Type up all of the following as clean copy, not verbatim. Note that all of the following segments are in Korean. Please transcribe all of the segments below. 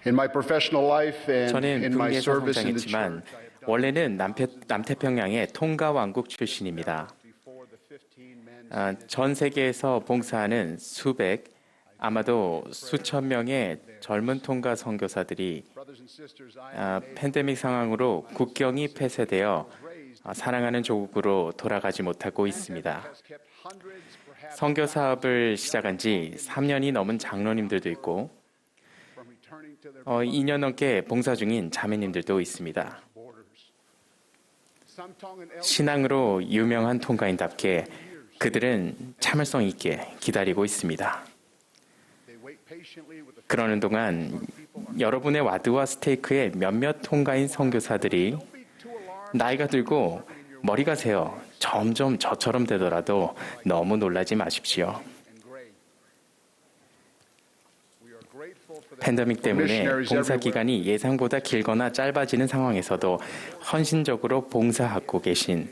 In my professional life and 저는 in my 북미에서 service in the 성장했지만 church, I have done 원래는 남태평양의 통가 왕국 출신입니다. before the 15 men 전 세계에서 봉사하는 수백, 아마도 수천 명의 젊은 통가 선교사들이 brothers and sisters. I am 팬데믹 상황으로 국경이 폐쇄되어 사랑하는 조국으로 돌아가지 못하고 있습니다. has kept hundreds, perhaps 선교 사업을 시작한 지 3년이 넘은 장로님들도 있고 from returning to their 2년 넘게 봉사 중인 자매님들도 있습니다. borders. Samtong and El 신앙으로 유명한 통가인답게 그들은 참을성 있게 기다리고 있습니다. they wait patiently with the 그러는 동안 여러분의 와드와 스테이크의 몇몇 통가인 선교사들이 be too alarmed 나이가 들고 머리가 새어 점점 저처럼 되더라도 너무 놀라지 마십시오. and gray. We are grateful for that. 팬데믹 때문에 봉사 기간이 예상보다 길거나 짧아지는 상황에서도 헌신적으로 봉사하고 계신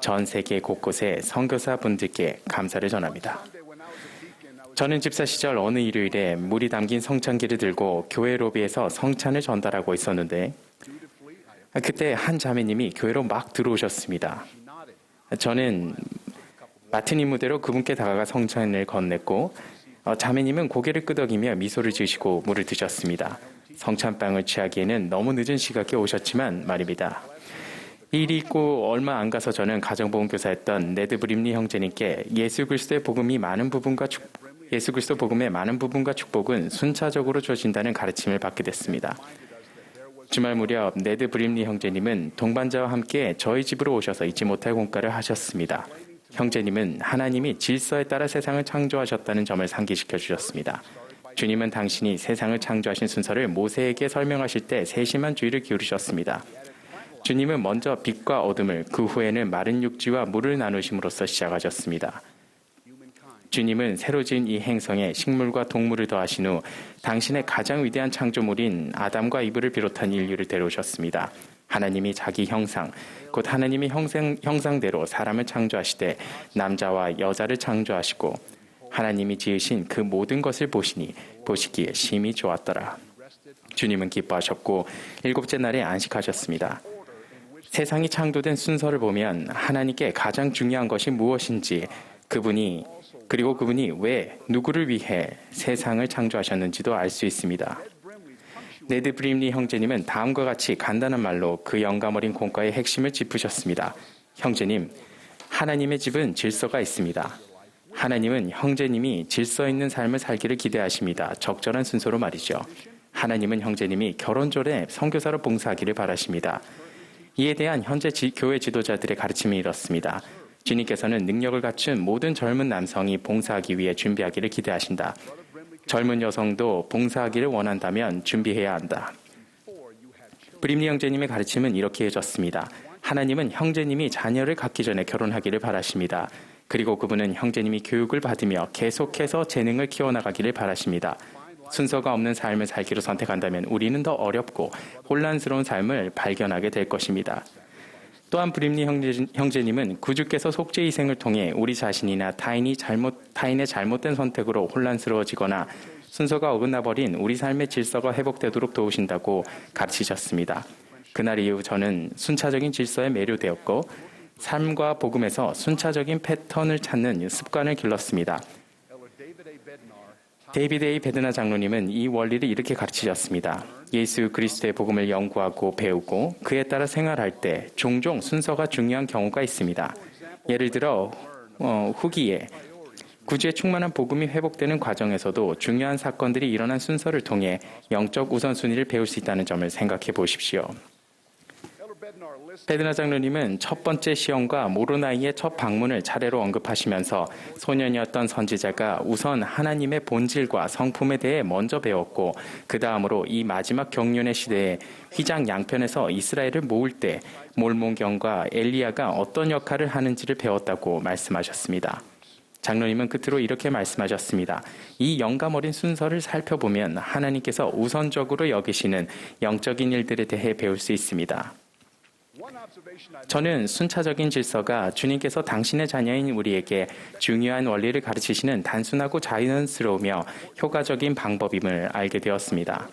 전 세계 곳곳의 선교사 분들께 감사를 전합니다. When I was a deacon, I was 저는 집사 시절 어느 일요일에 물이 담긴 성찬기를 들고 교회 로비에서 성찬을 전달하고 있었는데 dutifully. I 그때 한 자매님이 교회로 막 들어오셨습니다. nodded. 저는 맡은 임무대로 그분께 다가가 성찬을 건넸고 자매님은 고개를 끄덕이며 미소를 지으시고 물을 드셨습니다. 성찬빵을 취하기에는 너무 늦은 시각에 오셨지만 말입니다. 이 일이 있고 얼마 안 가서 저는 가정보험교사였던 네드 브림리 형제님께 예수 그리스도의 복음의 많은 부분과 축복은 순차적으로 주어진다는 가르침을 받게 됐습니다. 주말 무렵 네드 브림리 형제님은 동반자와 함께 저희 집으로 오셔서 잊지 못할 공과를 하셨습니다. 형제님은 하나님이 질서에 따라 세상을 창조하셨다는 점을 상기시켜 주셨습니다. 주님은 당신이 세상을 창조하신 순서를 모세에게 설명하실 때 세심한 주의를 기울이셨습니다. 주님은 먼저 빛과 어둠을, 그 후에는 마른 육지와 물을 나누심으로써 시작하셨습니다. 주님은 새로 지은 이 행성에 식물과 동물을 더하신 후 당신의 가장 위대한 창조물인 아담과 이브를 비롯한 인류를 데려오셨습니다. 하나님이 자기 형상, 곧 하나님의 형상대로 사람을 창조하시되 남자와 여자를 창조하시고 하나님이 지으신 그 모든 것을 보시기에 심히 좋았더라. 주님은 기뻐하셨고 일곱째 날에 안식하셨습니다. 세상이 창조된 순서를 보면 하나님께 가장 중요한 것이 무엇인지 그분이 왜 누구를 위해 세상을 창조하셨는지도 알 수 있습니다. 네드 브림리 형제님은 다음과 같이 간단한 말로 그 영감 어린 공과의 핵심을 짚으셨습니다. 형제님, 하나님의 집은 질서가 있습니다. 하나님은 형제님이 질서 있는 삶을 살기를 기대하십니다. 적절한 순서로 말이죠. 하나님은 형제님이 결혼 전에 선교사로 봉사하기를 바라십니다. 이에 대한 현재 교회 지도자들의 가르침이 이렇습니다. 주님께서는 능력을 갖춘 모든 젊은 남성이 봉사하기 위해 준비하기를 기대하신다. 젊은 여성도 봉사하기를 원한다면 준비해야 한다. 브림리 형제님의 가르침은 이렇게 해줬습니다. 하나님은 형제님이 자녀를 갖기 전에 결혼하기를 바라십니다. 그리고 그분은 형제님이 교육을 받으며 계속해서 재능을 키워나가기를 바라십니다. 순서가 없는 삶을 살기로 선택한다면 우리는 더 어렵고 혼란스러운 삶을 발견하게 될 것입니다. 또한 브림리 형제님은 구주께서 속죄희생을 통해 우리 자신이나 타인의 잘못된 선택으로 혼란스러워지거나 순서가 어긋나버린 우리 삶의 질서가 회복되도록 도우신다고 가르치셨습니다. 그날 이후 저는 순차적인 질서에 매료되었고 삶과 복음에서 순차적인 패턴을 찾는 습관을 길렀습니다. 데이비드 A. 베드나 장로님은 이 원리를 이렇게 가르치셨습니다. 예수 그리스도의 복음을 연구하고 배우고 그에 따라 생활할 때 종종 순서가 중요한 경우가 있습니다. 예를 들어 후기에 구주의 충만한 복음이 회복되는 과정에서도 중요한 사건들이 일어난 순서를 통해 영적 우선순위를 배울 수 있다는 점을 생각해 보십시오. 베드나 장로님은 첫 번째 시험과 모로나이의 첫 방문을 차례로 언급하시면서 소년이었던 선지자가 우선 하나님의 본질과 성품에 대해 먼저 배웠고 그 다음으로 이 마지막 경륜의 시대에 휘장 양편에서 이스라엘을 모을 때 몰몬경과 엘리야가 어떤 역할을 하는지를 배웠다고 말씀하셨습니다. 장로님은 끝으로 이렇게 말씀하셨습니다. 이 영감 어린 순서를 살펴보면 하나님께서 우선적으로 여기시는 영적인 일들에 대해 배울 수 있습니다. 저는 순차적인 질서가 주님께서 당신의 자녀인 우리에게 중요한 원리를 가르치시는 단순하고 자연스러우며 효과적인 방법임을 알게 되었습니다.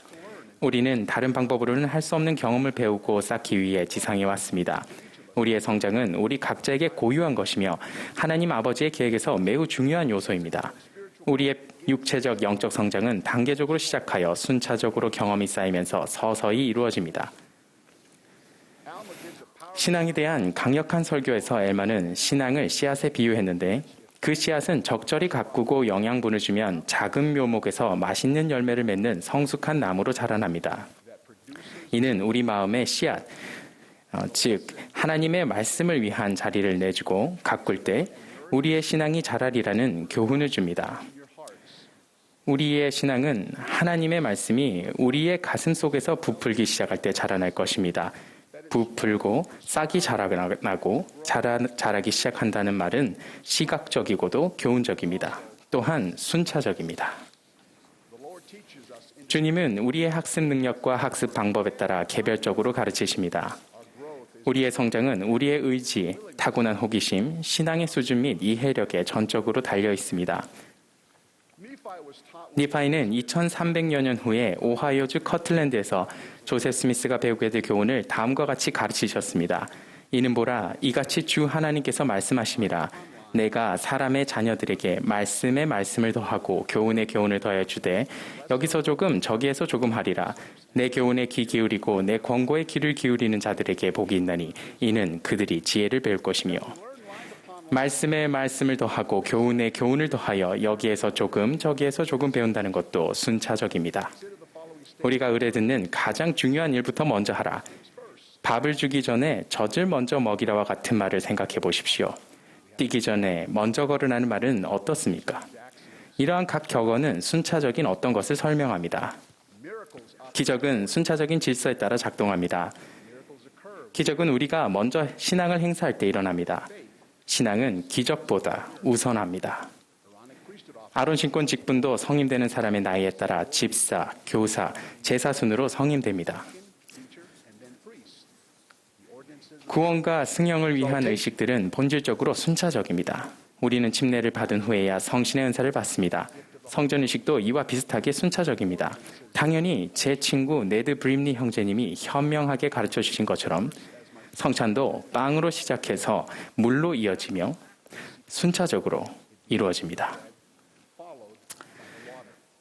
우리는 다른 방법으로는 할 수 없는 경험을 배우고 쌓기 위해 지상에 왔습니다. 우리의 성장은 우리 각자에게 고유한 것이며 하나님 아버지의 계획에서 매우 중요한 요소입니다. 우리의 육체적 영적 성장은 단계적으로 시작하여 순차적으로 경험이 쌓이면서 서서히 이루어집니다. 신앙에 대한 강력한 설교에서 엘마는 신앙을 씨앗에 비유했는데 그 씨앗은 적절히 가꾸고 영양분을 주면 작은 묘목에서 맛있는 열매를 맺는 성숙한 나무로 자라납니다. 이는 우리 마음의 씨앗, 즉 하나님의 말씀을 위한 자리를 내주고 가꿀 때 우리의 신앙이 자라리라는 교훈을 줍니다. 우리의 신앙은 하나님의 말씀이 우리의 가슴 속에서 부풀기 시작할 때 자라날 것입니다. 부풀고 싹이 자라나고 자라기 시작한다는 말은 시각적이고도 교훈적입니다. 또한 순차적입니다. 주님은 우리의 학습 능력과 학습 방법에 따라 개별적으로 가르치십니다. 우리의 성장은 우리의 의지, 타고난 호기심, 신앙의 수준 및 이해력에 전적으로 달려 있습니다. 니파이는 2300여 년 후에 오하이오주 커틀랜드에서 조셉 스미스가 배우게 될 교훈을 다음과 같이 가르치셨습니다. 이는 보라, 이같이 주 하나님께서 말씀하심이라. 내가 사람의 자녀들에게 말씀에 말씀을 더하고 교훈에 교훈을 더하여 주되 여기서 조금 저기에서 조금 하리라. 내 교훈에 귀 기울이고 내 권고에 귀를 기울이는 자들에게 복이 있나니 이는 그들이 지혜를 배울 것이며 말씀에 말씀을 더하고 교훈에 교훈을 더하여 여기에서 조금 저기에서 조금 배운다는 것도 순차적입니다. 우리가 의뢰 듣는 가장 중요한 일부터 먼저 하라. 밥을 주기 전에 젖을 먼저 먹이라와 같은 말을 생각해 보십시오. 뛰기 전에 먼저 걸으라는 말은 어떻습니까? 이러한 각 격언은 순차적인 어떤 것을 설명합니다. 기적은 순차적인 질서에 따라 작동합니다. 기적은 우리가 먼저 신앙을 행사할 때 일어납니다. 신앙은 기적보다 우선합니다. 아론 신권 직분도 성임되는 사람의 나이에 따라 집사, 교사, 제사 순으로 성임됩니다. 구원과 승영을 위한 의식들은 본질적으로 순차적입니다. 우리는 침례를 받은 후에야 성신의 은사를 받습니다. 성전의식도 이와 비슷하게 순차적입니다. 당연히 제 친구 네드 브림리 형제님이 현명하게 가르쳐 주신 것처럼 성찬도 빵으로 시작해서 물로 이어지며 순차적으로 이루어집니다.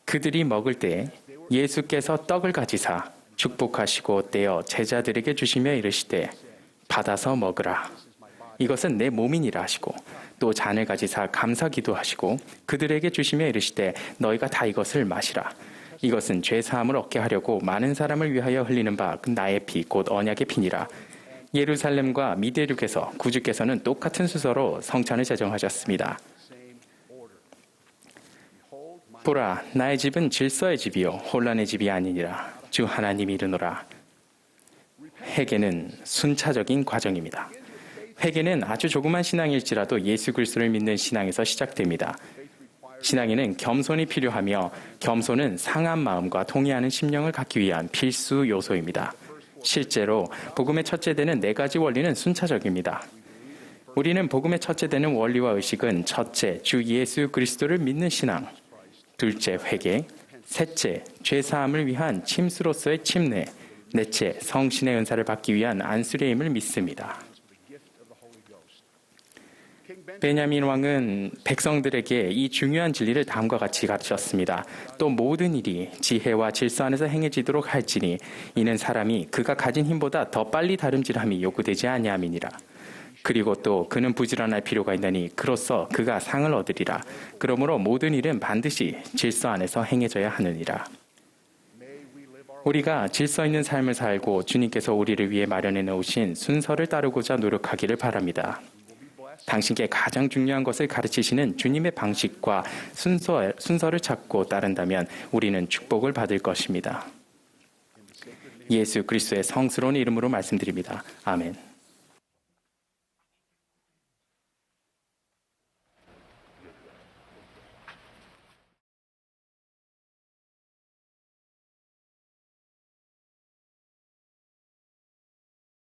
그들이 먹을 때 예수께서 떡을 가지사 축복하시고 떼어 제자들에게 주시며 이르시되 받아서 먹으라. 이것은 내 몸이니라 하시고 또 잔을 가지사 감사 기도하시고 그들에게 주시며 이르시되 너희가 다 이것을 마시라. 이것은 죄 사함을 얻게 하려고 많은 사람을 위하여 흘리는 바 나의 피 곧 언약의 피니라. 예루살렘과 미대륙에서 구주께서는 똑같은 순서로 성찬을 제정하셨습니다. 보라, 나의 집은 질서의 집이요 혼란의 집이 아니니라. 주 하나님이 이르노라. 회개는 순차적인 과정입니다. 회개는 아주 조그만 신앙일지라도 예수 그리스도를 믿는 신앙에서 시작됩니다. 신앙에는 겸손이 필요하며 겸손은 상한 마음과 동의하는 심령을 갖기 위한 필수 요소입니다. 실제로 복음의 첫째 되는 4가지 원리는 순차적입니다. 우리는 복음의 첫째 되는 원리와 의식은 첫째, 주 예수 그리스도를 믿는 신앙, 둘째, 회개, 셋째, 죄사함을 위한 침수로서의 침례, 넷째, 성신의 은사를 받기 위한 안수례임을 믿습니다. 베냐민 왕은 백성들에게 이 중요한 진리를 다음과 같이 가르쳤습니다. 또 모든 일이 지혜와 질서 안에서 행해지도록 할지니 이는 사람이 그가 가진 힘보다 더 빨리 다름질함이 요구되지 아니함이니라. 그리고 또 그는 부지런할 필요가 있나니 그로써 그가 상을 얻으리라. 그러므로 모든 일은 반드시 질서 안에서 행해져야 하느니라. 우리가 질서 있는 삶을 살고 주님께서 우리를 위해 마련해 놓으신 순서를 따르고자 노력하기를 바랍니다. 당신께 가장 중요한 것을 가르치시는 주님의 방식과 순서를 찾고 따른다면 우리는 축복을 받을 것입니다. 예수 그리스도의 성스러운 이름으로 말씀드립니다. 아멘.